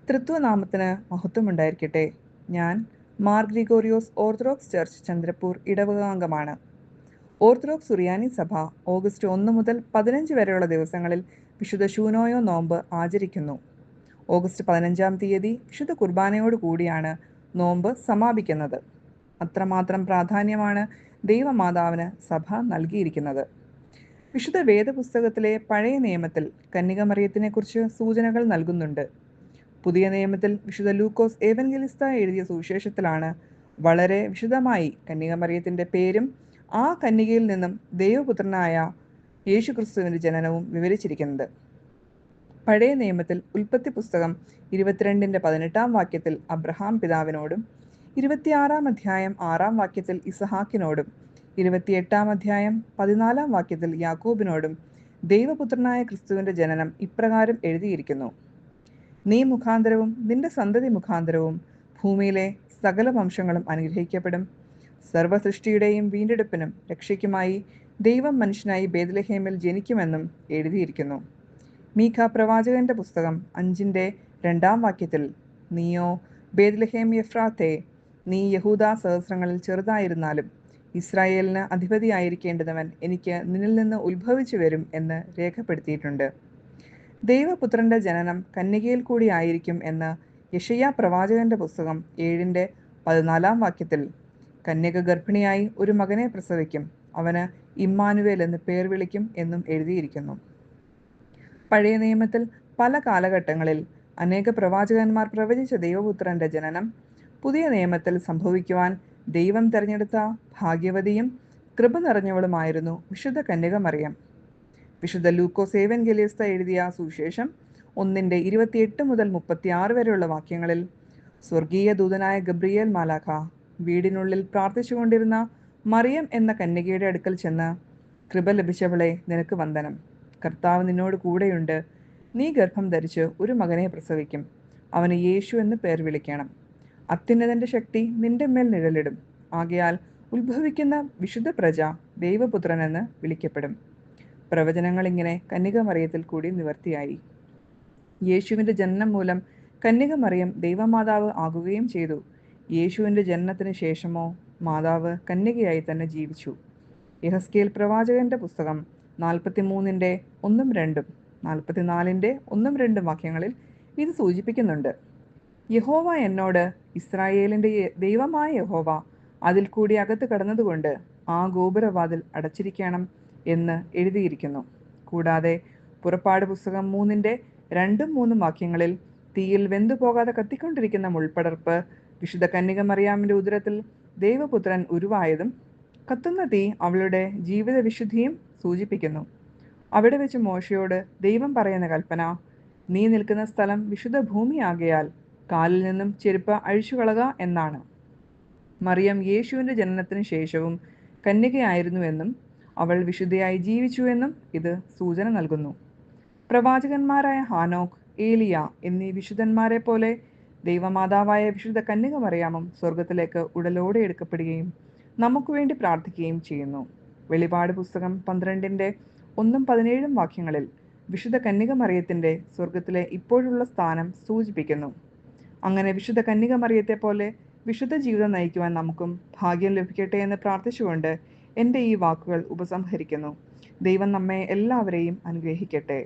തൃത്വനാമത്തിന് മഹത്വമുണ്ടായിരിക്കട്ടെ. ഞാൻ Mar Gregorios orthodox church Chandrapur ഇടവക അംഗമാണ്. ഓർത്തഡോക്സ് സുറിയാനി സഭ ഓഗസ്റ്റ് 1 മുതൽ 15 വരെയുള്ള ദിവസങ്ങളിൽ വിശുദ്ധ ശൂനോയോ നോമ്പ് ആചരിക്കുന്നു. ഓഗസ്റ്റ് 15-ാം തീയതി വിശുദ്ധ കുർബാനയോട് കൂടിയാണ് നോമ്പ് സമാപിക്കുന്നത്. അത്രമാത്രം പ്രാധാന്യമാണ് ദൈവമാതാവിന് സഭ നൽകിയിരിക്കുന്നത്. വിശുദ്ധ വേദപുസ്തകത്തിലെ പഴയ നിയമത്തിൽ കന്യകമറിയത്തിനെക്കുറിച്ച് സൂചനകൾ നൽകുന്നുണ്ട്. പുതിയ നിയമത്തിൽ വിശുദ്ധ ലൂക്കോസ് ഏവൻഗലിസ്ത എഴുതിയ സുവിശേഷത്തിലാണ് വളരെ വിശദമായി കന്യകമറിയത്തിന്റെ പേരും ആ കന്യകയിൽ നിന്നും ദൈവപുത്രനായ യേശുക്രിസ്തുവിന്റെ ജനനവും വിവരിച്ചിരിക്കുന്നത്. പഴയ നിയമത്തിൽ ഉൽപ്പത്തി പുസ്തകം 22-18 വാക്യത്തിൽ അബ്രഹാം പിതാവിനോടും, 26-ാം അധ്യായം 6-ാം വാക്യത്തിൽ ഇസഹാക്കിനോടും, 28-ാം അധ്യായം 14-ാം വാക്യത്തിൽ യാക്കോബിനോടും ദൈവപുത്രനായ ക്രിസ്തുവിന്റെ ജനനം ഇപ്രകാരം എഴുതിയിരിക്കുന്നു: നീ മുഖാന്തരവും നിന്റെ സന്തതി മുഖാന്തരവും ഭൂമിയിലെ സകല വംശങ്ങളും അനുഗ്രഹിക്കപ്പെടും. സർവ്വസൃഷ്ടിയുടെയും വീണ്ടെടുപ്പിനും രക്ഷയ്ക്കുമായി ദൈവം മനുഷ്യനായി ബേത്ലഹേമിൽ ജനിക്കുമെന്നും എഴുതിയിരിക്കുന്നു. മീഖ പ്രവാചകന്റെ പുസ്തകം 5-2 വാക്യത്തിൽ, നീയോ ബേത്ലഹേം എഫ്രാത്തേ, നീ യഹൂദാ സഹസ്രങ്ങളിൽ ചെറുതായിരുന്നാലും ഇസ്രായേലിന് അധിപതിയായിരിക്കേണ്ടവൻ എനിക്ക് നിന്നിൽ നിന്ന് ഉത്ഭവിച്ചു വരും എന്ന് രേഖപ്പെടുത്തിയിട്ടുണ്ട്. ദൈവപുത്രന്റെ ജനനം കന്യകയിൽ കൂടി ആയിരിക്കും എന്ന് യെശയ്യാ പ്രവാചകന്റെ പുസ്തകം 7-14 വാക്യത്തിൽ, കന്യക ഗർഭിണിയായി ഒരു മകനെ പ്രസവിക്കും, അവന് ഇമ്മാനുവേൽ എന്ന് പേർ വിളിക്കും എന്നും എഴുതിയിരിക്കുന്നു. പഴയ നിയമത്തിൽ പല കാലഘട്ടങ്ങളിൽ അനേക പ്രവാചകന്മാർ പ്രവചിച്ച ദൈവപുത്രന്റെ ജനനം പുതിയ നിയമത്തിൽ സംഭവിക്കുവാൻ ദൈവം തെരഞ്ഞെടുത്ത ഭാഗ്യവതിയും കൃപ നിറഞ്ഞവളുമായിരുന്നു വിശുദ്ധ കന്യക മറിയം. വിശുദ്ധ ലൂക്കോസ് ഏവൻഗലിസ്ത എഴുതിയ സുവിശേഷം 1-28 മുതൽ 36 വരെയുള്ള വാക്യങ്ങളിൽ, സ്വർഗീയ ദൂതനായ ഗബ്രിയേൽ മാലാഖ വീടിനുള്ളിൽ പ്രാർത്ഥിച്ചുകൊണ്ടിരുന്ന മറിയം എന്ന കന്യകയുടെ അടുക്കൽ ചെന്ന്, കൃപ ലഭിച്ചവളെ, നിനക്ക് വന്ദനം, കർത്താവ് നിന്നോട് കൂടെയുണ്ട്, നീ ഗർഭം ധരിച്ച് ഒരു മകനെ പ്രസവിക്കും, അവന് യേശു എന്ന് പേർ വിളിക്കണം. അത്യുന്നതന്റെ ശക്തി നിന്റെ മേൽ നിഴലിടും, ആകയാൽ ഉത്ഭവിക്കുന്ന വിശുദ്ധ പ്രജ ദൈവപുത്രൻ എന്ന് വിളിക്കപ്പെടും. പ്രവചനങ്ങൾ ഇങ്ങനെ കന്യക മറിയത്തിൽ കൂടി നിവർത്തിയായി. യേശുവിന്റെ ജനനം മൂലം കന്യക മറിയം ദൈവമാതാവ് ആകുകയും ചെയ്തു. യേശുവിന്റെ ജനനത്തിന് ശേഷമോ മാതാവ് കന്യകയായി തന്നെ ജീവിച്ചു. യെഹസ്കേൽ പ്രവാചകന്റെ പുസ്തകം 43-1-2, 44-1-2 വാക്യങ്ങളിൽ ഇത് സൂചിപ്പിക്കുന്നുണ്ട്. യഹോവ എന്നോട്, ഇസ്രായേലിന്റെ ദൈവമായ യഹോവ അതിൽ കൂടി അകത്ത് കടന്നതുകൊണ്ട് ആ ഗോപുരവാതിൽ അടച്ചിരിക്കണം എന്ന് എഴുതിയിരിക്കുന്നു. കൂടാതെ പുറപ്പാട് പുസ്തകം 3-2-3 വാക്യങ്ങളിൽ തീയിൽ വെന്തുപോകാതെ കത്തിക്കൊണ്ടിരിക്കുന്ന മുൾപ്പടർപ്പ് വിശുദ്ധ കന്യക മറിയാമിന്റെ ഉദരത്തിൽ ദൈവപുത്രൻ ഉരുവായതും കത്തുന്ന തീ അവളുടെ ജീവിത വിശുദ്ധിയും സൂചിപ്പിക്കുന്നു. അവിടെ വെച്ച് മോശയോട് ദൈവം പറയുന്ന കൽപ്പന, നീ നിൽക്കുന്ന സ്ഥലം വിശുദ്ധ ഭൂമിയാകയാൽ കാലിൽ നിന്നും ചെരുപ്പ് അഴിച്ചുകളക എന്നാണ്. മറിയം യേശുവിന്റെ ജനനത്തിന് ശേഷവും കന്യകയായിരുന്നുവെന്നും അവൾ വിശുദ്ധയായി ജീവിച്ചുവെന്നും ഇത് സൂചന നൽകുന്നു. പ്രവാചകന്മാരായ ഹാനോക്ക്, ഏലിയ എന്നീ വിശുദ്ധന്മാരെ പോലെ ദൈവമാതാവായ വിശുദ്ധ കന്യക മറിയാമും സ്വർഗത്തിലേക്ക് ഉടലോടെ എടുക്കപ്പെടുകയും നമുക്ക് വേണ്ടി പ്രാർത്ഥിക്കുകയും ചെയ്യുന്നു. വെളിപാട് പുസ്തകം 12-1-17 വാക്യങ്ങളിൽ വിശുദ്ധ കന്യക മറിയത്തിന്റെ സ്വർഗത്തിലെ ഇപ്പോഴുള്ള സ്ഥാനം സൂചിപ്പിക്കുന്നു. അങ്ങനെ വിശുദ്ധ കന്യക മറിയത്തെ പോലെ വിശുദ്ധ ജീവിതം നയിക്കുവാൻ നമുക്കും ഭാഗ്യം ലഭിക്കട്ടെ എന്ന് പ്രാർത്ഥിച്ചുകൊണ്ട് എൻ്റെ ഈ വാക്കുകൾ ഉപസംഹരിക്കുന്നു. ദൈവം നമ്മെ എല്ലാവരെയും അനുഗ്രഹിക്കട്ടെ.